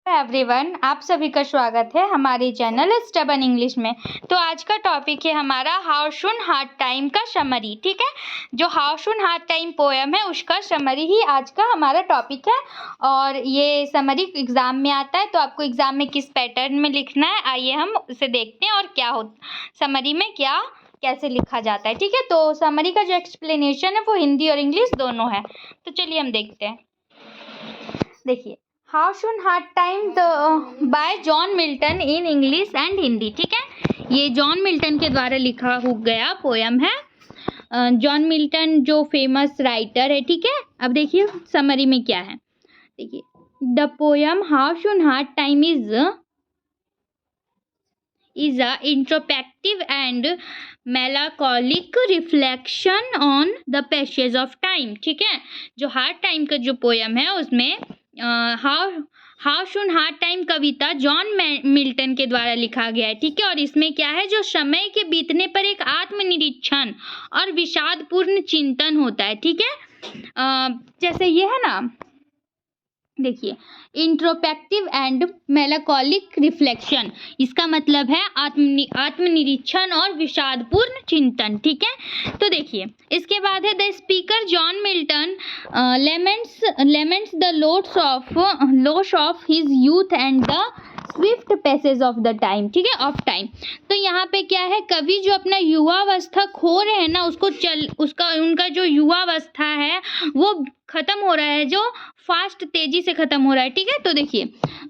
Everyone, आप सभी का स्वागत है हमारे चैनल स्टबन इंग्लिश में। तो आज का टॉपिक है हमारा हाउ शुड हार्ड टाइम का समरी। ठीक है, जो how should hard time poem है उसका समरी ही आज का हमारा टॉपिक है। और ये समरी एग्जाम में आता है, तो आपको एग्जाम में किस पैटर्न में लिखना है आइए हम उसे देखते हैं और क्या हो समरी में क्या कैसे लिखा जाता है। ठीक है, तो समरी का जो एक्सप्लेनेशन है वो हिंदी और इंग्लिश दोनों है। तो चलिए हम देखते हैं। देखिए, how should hard time bye John Milton in English and Hindi. ठीक है, ये जॉन मिल्टन के द्वारा लिखा हो गया पोयम है। जॉन मिल्टन जो फेमस राइटर है। ठीक है, अब देखिए समरी में क्या है। देखिए, the poem how should hard time is a introspective and melancholic reflection on the passage of time। ठीक है, जो हार्ड टाइम का जो पोयम है उसमें how should hard time Kavita John Milton के द्वारा लिखा गया है। ठीक है, और इसमें क्या है, जो समय के बीतने पर एक आत्मनिरीक्षण और विषादपूर्ण चिंतन होता है। ठीक है, जैसे ये है ना, देखिए, इंट्रोस्पेक्टिव एंड मेलांकोलिक रिफ्लेक्शन, इसका मतलब है आत्मनिरीक्षण और विषादपूर्ण चिंतन। ठीक है, तो देखिए इसके बाद है the speaker John Milton laments the loss of his youth and the Swift passage of the time. ठीक है, ऑफ टाइम। तो यहाँ पे क्या है, कवि जो अपना युवावस्था खो रहे हैं ना, उनका जो युवावस्था है वो खत्म हो रहा है, जो फास्ट तेजी से खत्म हो रहा है। ठीक है, तो देखिए,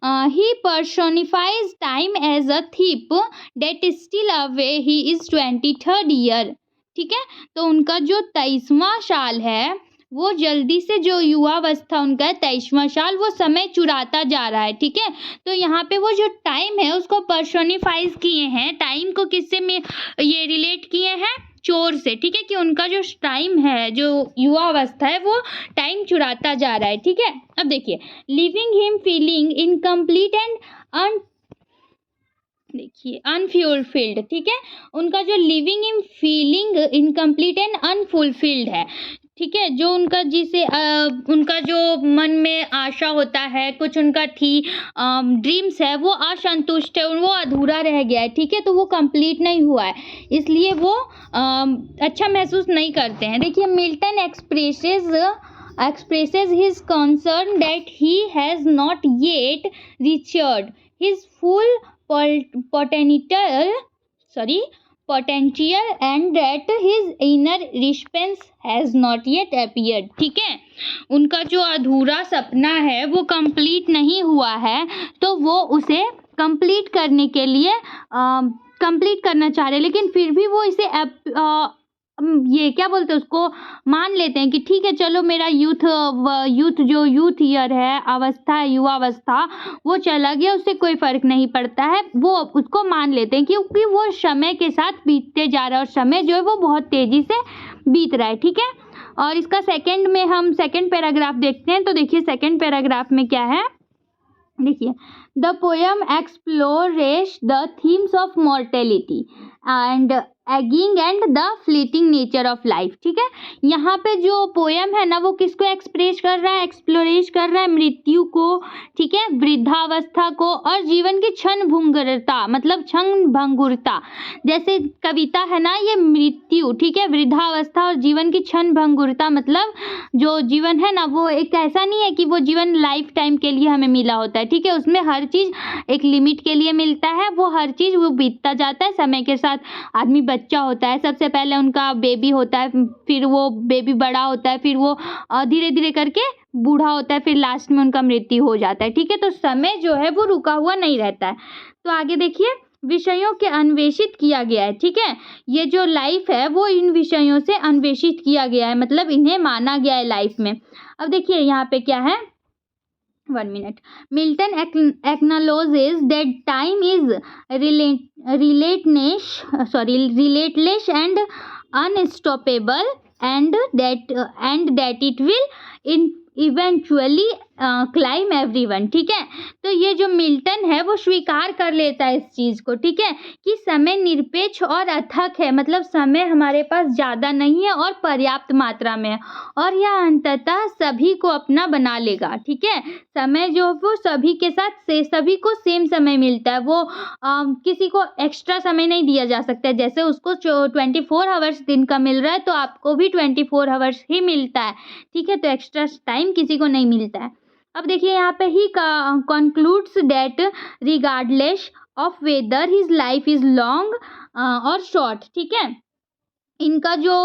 he personifies time as a thief that steal away he is 23rd year. ठीक है, तो उनका जो 23वां साल है वो जल्दी से, जो युवावस्था उनका है 23वां साल, वो समय चुराता जा रहा है। ठीक है, तो यहाँ पे वो जो टाइम है उसको पर्सोनिफाइज किए हैं। टाइम को किससे में ये रिलेट किए हैं, चोर से। ठीक है, कि उनका जो टाइम है, जो युवावस्था है, वो टाइम चुराता जा रहा है। ठीक है, अब देखिए, living him feeling incomplete and देखिए अनफुलफिल्ड। ठीक है, उनका जो living in feeling incomplete and unfulfilled है। ठीक है, जो उनका उनका जो मन में आशा होता है, कुछ उनका थी ड्रीम्स है, वो असंतुष्ट है, वो अधूरा रह गया है। ठीक है, तो वो कंप्लीट नहीं हुआ है, इसलिए वो अच्छा महसूस नहीं करते हैं। देखिए, Milton expresses his concern that he has not yet reached his full potential and that his inner response has not yet appeared। ठीक है, उनका जो अधूरा सपना है वो कंप्लीट नहीं हुआ है, तो वो उसे कंप्लीट करने के लिए कंप्लीट करना चाह रहे हैं, लेकिन फिर भी वो इसे ये क्या बोलते हैं, उसको मान लेते हैं कि ठीक है, चलो मेरा यूथ ईयर है, अवस्था है, युवावस्था, वो चला गया, उससे कोई फर्क नहीं पड़ता है, वो उसको मान लेते हैं क्योंकि वो समय के साथ बीतते जा रहा है और समय जो है वो बहुत तेजी से बीत रहा है। ठीक है, और इसका सेकंड में हम सेकंड पैराग्राफ देखते हैं। तो देखिए, सेकंड पैराग्राफ में क्या है, देखिए, the poem explores the themes of mortality and ageing and the fleeting nature of life. ठीक है, यहाँ पे जो पोयम है ना, वो किसको एक्सप्रेस कर रहा है, एक्सप्लोरेस कर रहा है मृत्यु को। ठीक है, वृद्धावस्था को और जीवन की क्षण भंगुरता। जैसे कविता है ना, ये मृत्यु, ठीक है, वृद्धावस्था और जीवन की क्षण भंगुरता, मतलब जो जीवन है ना, वो एक ऐसा नहीं है कि वो जीवन लाइफ टाइम के लिए हमें मिला होता है। ठीक है, उसमें हर चीज़ एक लिमिट के लिए मिलता है, वो हर चीज़ वो बीतता जाता है। समय के साथ आदमी बच्चा होता है, सबसे पहले उनका बेबी होता है, फिर वो बेबी बड़ा होता है, फिर वो धीरे धीरे करके बूढ़ा होता है, फिर लास्ट में उनका मृत्यु हो जाता है। ठीक है, तो समय जो है वो रुका हुआ नहीं रहता है। तो आगे देखिए, विषयों के अन्वेषित किया गया है। ठीक है, ये जो लाइफ है वो इन विषयों से अन्वेषित किया गया है, मतलब इन्हें माना गया है लाइफ में। अब देखिए यहाँ पे क्या है, 1 minute। Milton acknowledges that time is relentless and unstoppable, and that it will eventually climb everyone, ठीक है। तो ये जो मिल्टन है वो स्वीकार कर लेता है इस चीज़ को, ठीक है, कि समय निरपेक्ष और अथक है, मतलब समय हमारे पास ज़्यादा नहीं है और पर्याप्त मात्रा में है, और यह अंततः सभी को अपना बना लेगा, ठीक है। समय जो वो सभी के साथ से सभी को सेम समय मिलता है, वो किसी को एक्स्ट्रा समय नहीं दिया जा सकता है। जैसे उसको 24 आवर्स दिन का मिल रहा है तो आपको भी 24 आवर्स ही मिलता है, ठीक है। तो एक्स्ट्रा टाइम किसी को नहीं मिलता है। अब देखिए यहाँ पे he concludes that regardless of whether his life is long और शॉर्ट, ठीक है। इनका जो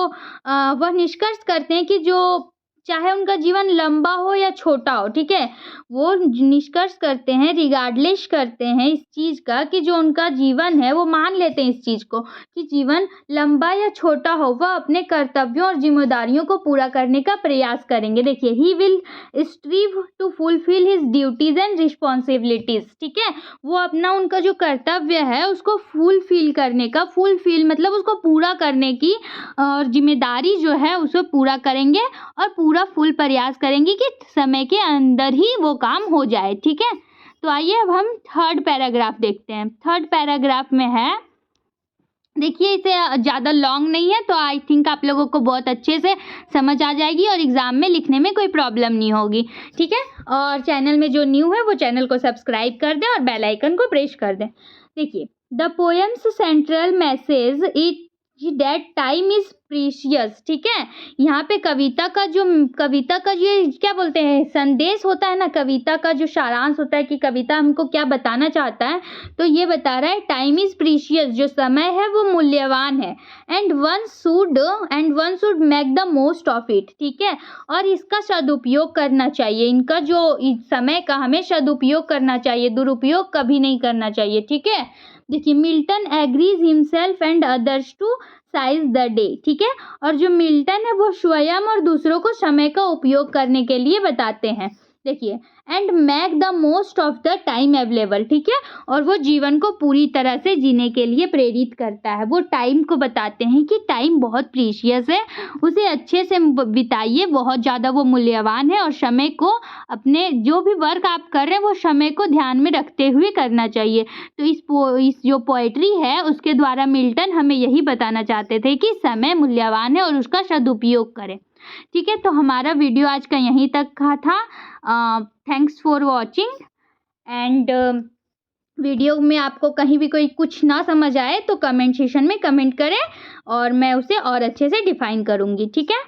वह निष्कर्ष करते हैं कि जो चाहे उनका जीवन लंबा हो या छोटा हो, ठीक है, वो निष्कर्ष करते हैं, रिगार्डलेस करते हैं इस चीज़ का कि जो उनका जीवन है वो मान लेते हैं इस चीज़ को कि जीवन लंबा या छोटा हो, वह अपने कर्तव्यों और जिम्मेदारियों को पूरा करने का प्रयास करेंगे। देखिए, he will strive to fulfil his duties and responsibilities, ठीक है। वो अपना उनका जो कर्तव्य है उसको फुलफिल करने का, फुलफिल मतलब उसको पूरा करने की और जिम्मेदारी जो है उसे पूरा करेंगे और पूरा फुल प्रयास करेंगे कि समय के अंदर ही वो काम हो जाए, ठीक है। तो आइए अब हम थर्ड पैराग्राफ देखते हैं। थर्ड पैराग्राफ में है, देखिए इसे ज़्यादा लॉन्ग नहीं है तो आई थिंक आप लोगों को बहुत अच्छे से समझ आ जाएगी और एग्ज़ाम में लिखने में कोई प्रॉब्लम नहीं होगी, ठीक है। और चैनल में जो न्यू है वो चैनल को सब्सक्राइब कर दें और बेल आइकन को प्रेस कर दें। देखिए, the poems central message it that time is precious, ठीक है। यहाँ पे कविता का जो क्या बोलते हैं संदेश होता है ना, कविता का जो सारांश होता है कि कविता हमको क्या बताना चाहता है, तो ये बता रहा है टाइम इज प्रीशियस, जो समय है वो मूल्यवान है, and one should make the most of it, ठीक है। और इसका सदुपयोग करना चाहिए, इनका जो इस समय का हमें सदुपयोग करना चाहिए, दुरुपयोग कभी नहीं करना चाहिए, ठीक है। देखिए, Milton agrees himself and others to seize the day, ठीक है। और जो मिल्टन है वो स्वयं और दूसरों को समय का उपयोग करने के लिए बताते हैं। देखिए, and make the most of the time available, ठीक है। और वो जीवन को पूरी तरह से जीने के लिए प्रेरित करता है। वो टाइम को बताते हैं कि टाइम बहुत प्रीशियस है, उसे अच्छे से बिताइए, बहुत ज़्यादा वो मूल्यवान है, और समय को अपने जो भी वर्क आप कर रहे हैं वो समय को ध्यान में रखते हुए करना चाहिए। तो इस जो पोएट्री है उसके द्वारा मिल्टन हमें यही बताना चाहते थे कि समय मूल्यवान है और उसका सदुपयोग करें, ठीक है। तो हमारा वीडियो आज का यहीं तक का था। Thanks for watching, and video में आपको कहीं भी कोई कुछ ना समझ आए तो कमेंट सेशन में कमेंट करें और मैं उसे और अच्छे से डिफाइन करूँगी, ठीक है।